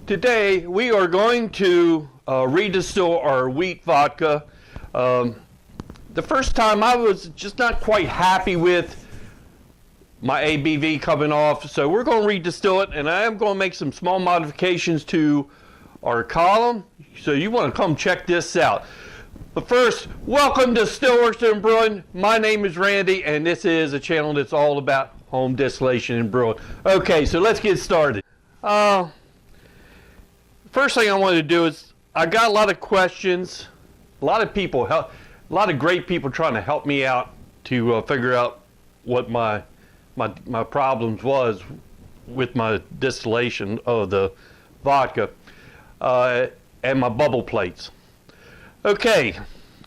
Today we are going to redistill our wheat vodka. The first time I was just not quite happy with my ABV coming off, so we're going to redistill it, and I am going to make some small modifications to our column, so you want to come check this out. But first, welcome to Stillworks and Brewing. My name is Randy, and this is a channel that's all about home distillation and brewing. Okay, so let's get started. First thing I want to do is, I got a lot of questions, a lot of great people trying to help me out to figure out what my problems was with my distillation of the vodka and my bubble plates. Okay,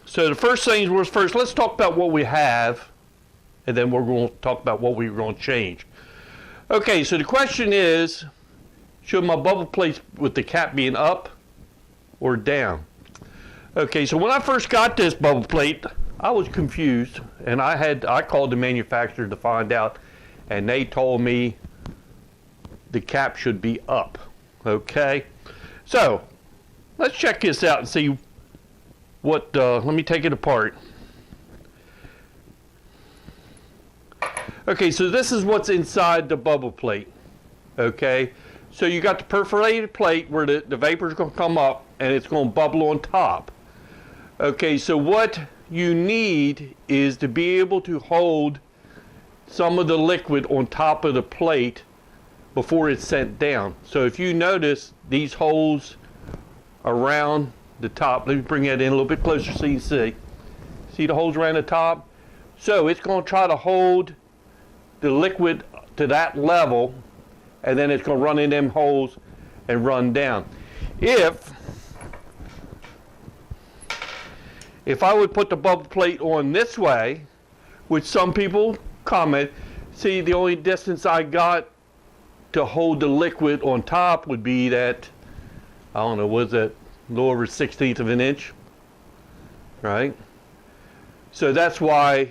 so the first things was first, let's talk about what we have, and then we're going to talk about what we're going to change. Okay, so the question is, should my bubble plates with the cap being up or down? Okay, so when I first got this bubble plate, I was confused, and I called the manufacturer to find out, and they told me the cap should be up. Okay, so let's check this out and see what, let me take it apart. Okay, so this is what's inside the bubble plate. Okay, so you got the perforated plate where the vapor is going to come up and it's going to bubble on top. Okay, so what you need is to be able to hold some of the liquid on top of the plate before it's sent down. So if you notice these holes around the top, let me bring that in a little bit closer so you can see the holes around the top. So it's going to try to hold the liquid to that level, and then it's going to run in them holes and run down. If I would put the bubble plate on this way, which some people comment, see, the only distance I got to hold the liquid on top would be that, I don't know, was that a little over 1/16 of an inch, right? So that's why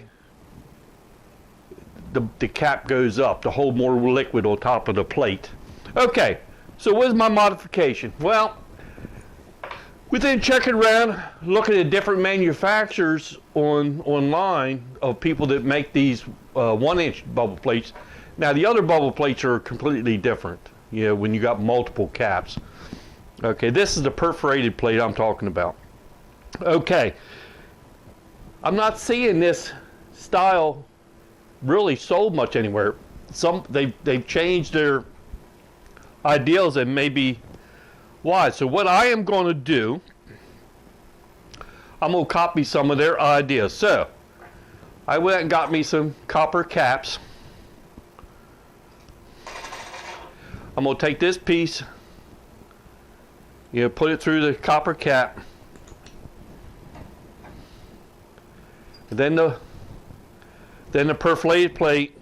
the cap goes up to hold more liquid on top of the plate. Okay, so what's my modification? Well, within checking around, looking at different manufacturers online of people that make these 1-inch bubble plates. Now the other bubble plates are completely different, you know, when you got multiple caps. Okay, this is the perforated plate I'm talking about. Okay, I'm not seeing this style really sold much anywhere. They've changed their ideals, and maybe why. So what I am going to do, I'm going to copy some of their ideas. So I went and got me some copper caps. I'm going to take this piece, you know, put it through the copper cap, and then the perforated plate,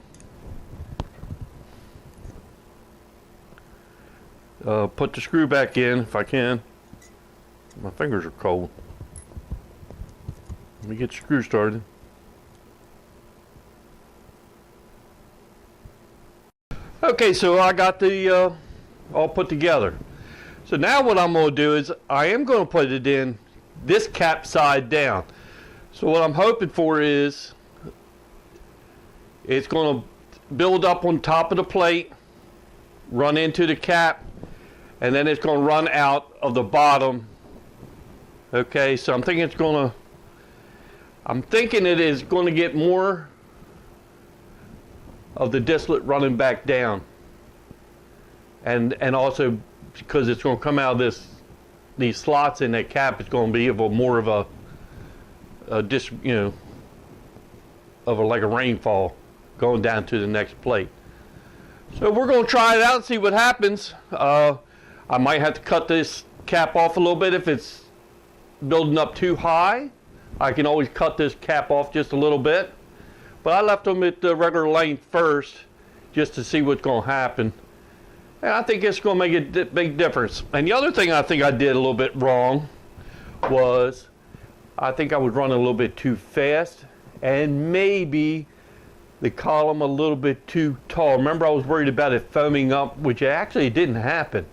put the screw back in if I can. My fingers are cold. Let me get the screw started. Okay, so I got the all put together. So now what I'm going to do is I am going to put it in this cap side down. So what I'm hoping for is it's going to build up on top of the plate, run into the cap, and then it's going to run out of the bottom. Okay, so I'm thinking it is going to get more of the distillate running back down, and also because it's going to come out of these slots in that cap, it's going to be more of a like a rainfall going down to the next plate. So we're going to try it out and see what happens. I might have to cut this cap off a little bit if it's building up too high. I can always cut this cap off just a little bit, but I left them at the regular length first just to see what's going to happen, and I think it's going to make a big difference. And the other thing I think I did a little bit wrong was I think I was running a little bit too fast, and maybe the column a little bit too tall. Remember, I was worried about it foaming up, which actually didn't happen.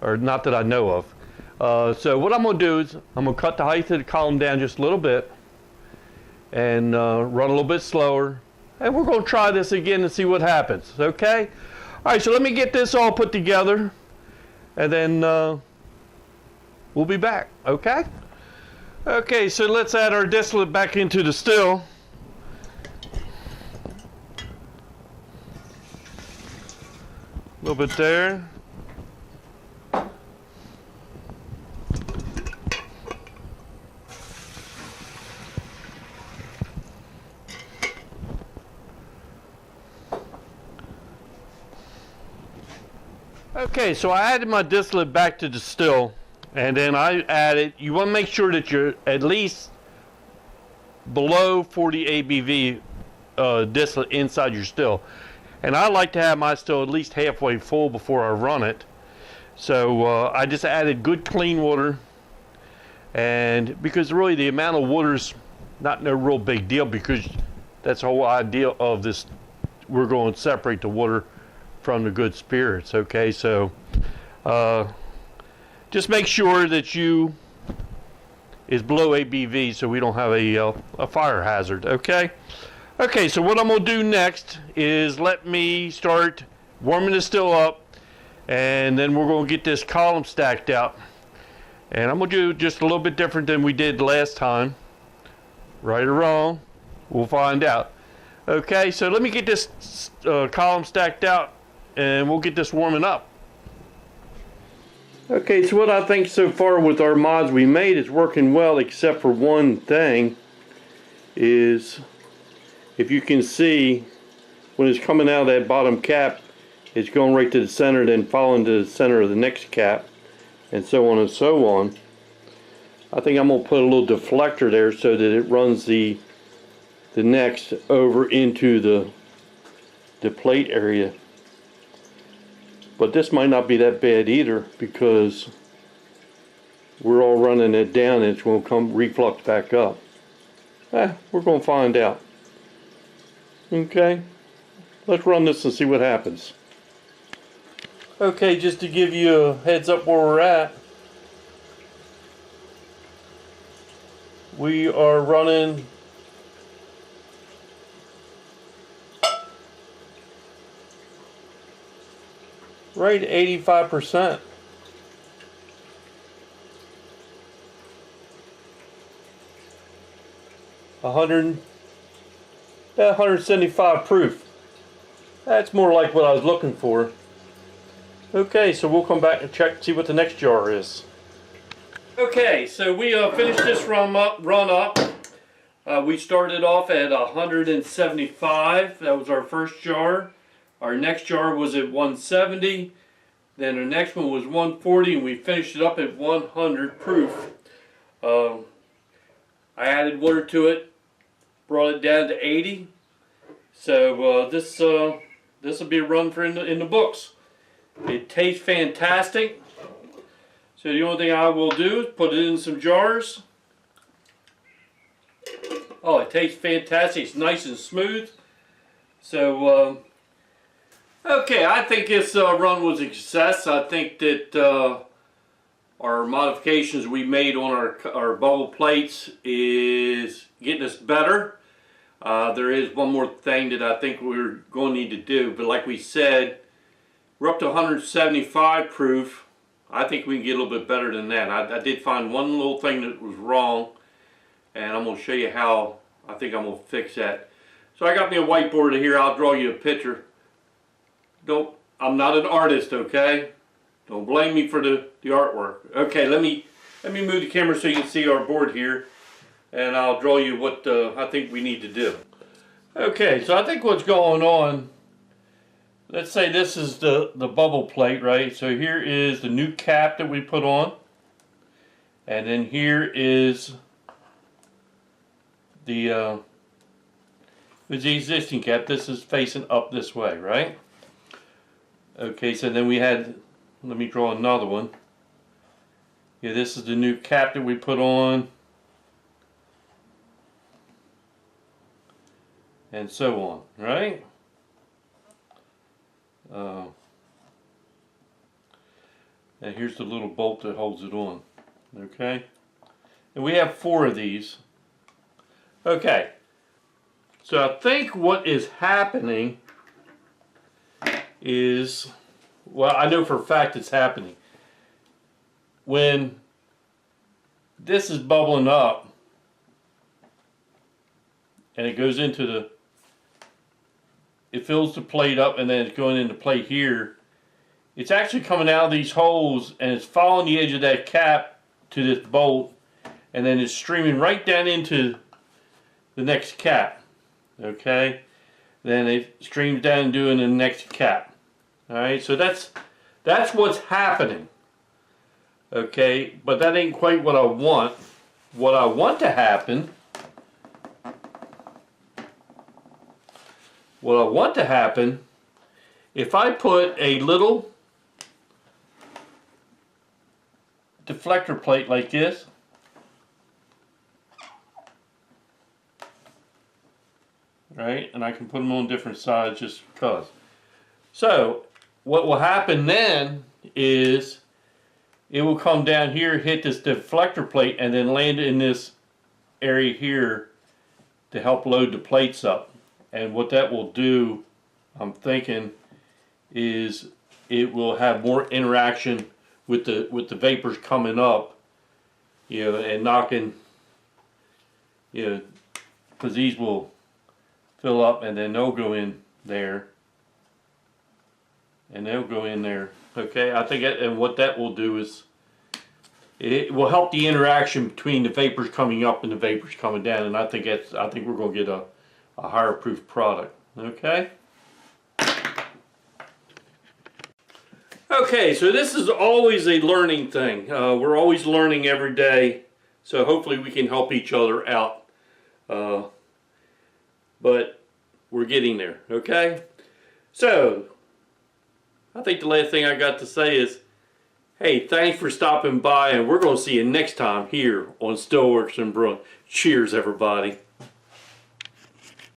or not that I know of. So what I'm going to do is I'm going to cut the height of the column down just a little bit and run a little bit slower. And we're going to try this again and see what happens, okay? All right, so let me get this all put together, and then we'll be back, okay? Okay, so let's add our distillate back into the still. A little bit there. Okay, so I added my distillate back to the still, and then I added, you want to make sure that you're at least below 40 ABV distillate inside your still. And I like to have my still at least halfway full before I run it. So I just added good clean water, and because really the amount of water's not no real big deal, because that's the whole idea of this. We're going to separate the water from the good spirits, okay? So just make sure that you is below ABV so we don't have a fire hazard, okay? Okay, so what I'm going to do next is let me start warming the still up, and then we're going to get this column stacked out. And I'm going to do just a little bit different than we did last time. Right or wrong, we'll find out. Okay, so let me get this column stacked out, and we'll get this warming up. Okay, so what I think so far with our mods we made is working well, except for one thing is, if you can see, when it's coming out of that bottom cap, it's going right to the center, then falling to the center of the next cap, and so on and so on. I think I'm going to put a little deflector there so that it runs the next over into the plate area. But this might not be that bad either, because we're all running it down and it's going to come reflux back up. We're going to find out. Okay, let's run this and see what happens. Okay, just to give you a heads up where we're at, we are running right at 85%. 175 proof. That's more like what I was looking for. Okay, so we'll come back and check, see what the next jar is. Okay, so we finished this run up. We started off at 175. That was our first jar. Our next jar was at 170. Then our next one was 140, and we finished it up at 100 proof. I added water to it, brought it down to 80. So this will be a run for in the books. It tastes fantastic. So the only thing I will do is put it in some jars. Oh, it tastes fantastic. It's nice and smooth. So okay, I think this run was a success. I think that our modifications we made on our bubble plates is getting us better. There is one more thing that I think we're going to need to do, but like we said, we're up to 175 proof. I think we can get a little bit better than that. I did find one little thing that was wrong, and I'm going to show you how I think I'm going to fix that. So I got me a whiteboard here. I'll draw you a picture. I'm not an artist, okay? Don't blame me for the artwork. Okay, let me move the camera so you can see our board here, and I'll draw you what I think we need to do. Okay, so I think what's going on, let's say this is the bubble plate, right? So here is the new cap that we put on, and then here is the existing cap. This is facing up this way, right? Okay, so then we had, let me draw another one. Yeah, this is the new cap that we put on, and so on, right? And here's the little bolt that holds it on. Okay? And we have 4 of these. Okay. So I think what is happening is, well, I know for a fact it's happening. When this is bubbling up and it goes into the, it fills the plate up and then it's going into plate here, it's actually coming out of these holes and it's following the edge of that cap to this bolt, and then it's streaming right down into the next cap. Okay, then it streams down doing the next cap. Alright, so that's what's happening. Okay, but that ain't quite what I want. What I want to happen, if I put a little deflector plate like this, right, and I can put them on different sides just because. So what will happen then is it will come down here, hit this deflector plate, and then land in this area here to help load the plates up. And what that will do, I'm thinking, is it will have more interaction with the vapors coming up, you know, and knocking, you know, because these will fill up and then they'll go in there. And they'll go in there. Okay, I think, and what that will do is it will help the interaction between the vapors coming up and the vapors coming down, and I think we're going to get a higher proof product. Okay. Okay, so this is always a learning thing. We're always learning every day, so hopefully we can help each other out. But we're getting there. Okay. So I think the last thing I got to say is, hey, thanks for stopping by, and we're going to see you next time here on Stillworks and Brewing. Cheers, everybody.